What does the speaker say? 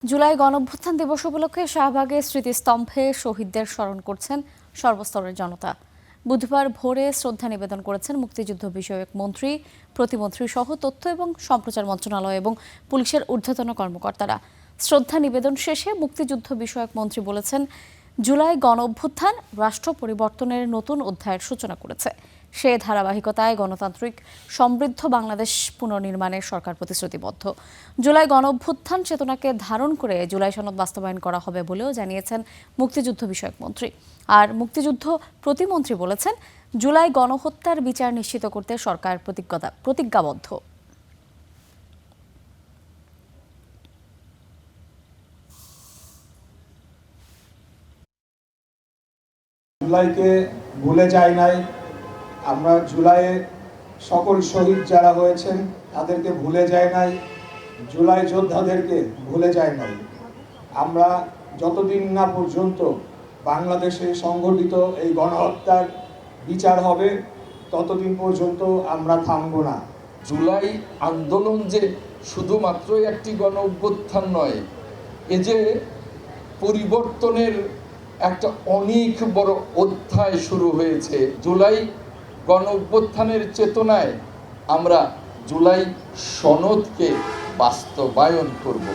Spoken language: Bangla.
জুলাই গণঅভ্যুত্থান দিবস উপলক্ষে শাহবাগে স্মৃতিস্তম্ভে শহীদদের স্মরণ করছেন সর্বস্তরের জনতা। বুধবার ভোরে শ্রদ্ধা নিবেদন করেছেন মুক্তিযুদ্ধ বিষয়ক মন্ত্রী, প্রতিমন্ত্রী সহ তথ্য এবং সম্প্রচার মন্ত্রণালয় এবং পুলিশের ঊর্ধ্বতন কর্মকর্তারা। শ্রদ্ধা নিবেদন শেষে মুক্তিযুদ্ধ বিষয়ক মন্ত্রী বলেছেন, জুলাই গণঅভ্যুত্থান রাষ্ট্র পরিবর্তনের নতুন অধ্যায়ের সূচনা করেছে। সে ধারাবাহিকতায় গণতান্ত্রিক সমৃদ্ধ বাংলাদেশ পুনর্নির্মাণের সরকার প্রতিশ্রুতিবদ্ধ। জুলাই গণঅভ্যুত্থান চেতনাকে ধারণ করে জুলাই সনদ বাস্তবায়ন করা হবে বলেও জানিয়েছেন মুক্তিযুদ্ধ বিষয়ক মন্ত্রী। আর মুক্তিযুদ্ধ প্রতিমন্ত্রী বলেছেন, জুলাই গণহত্যার বিচার নিশ্চিত করতে সরকার প্রতিজ্ঞাবদ্ধ। জুলাইকে ভুলে যাই নাই। আমরা জুলাইয়ে সকল শহীদ যারা হয়েছেন তাদেরকে ভুলে যাই নাই, জুলাই যোদ্ধাদেরকে ভুলে যাই নাই। আমরা যতদিন না পর্যন্ত বাংলাদেশে সংঘটিত এই গণহত্যার বিচার হবে ততদিন পর্যন্ত আমরা থামব না। জুলাই আন্দোলন যে শুধুমাত্র একটি গণ অভ্যুত্থান নয়, এ যে পরিবর্তনের একটা অনেক বড় অধ্যায় শুরু হয়েছে। জুলাই গণ অভ্যুত্থানের চেতনায় আমরা জুলাই সনদকে বাস্তবায়ন করব।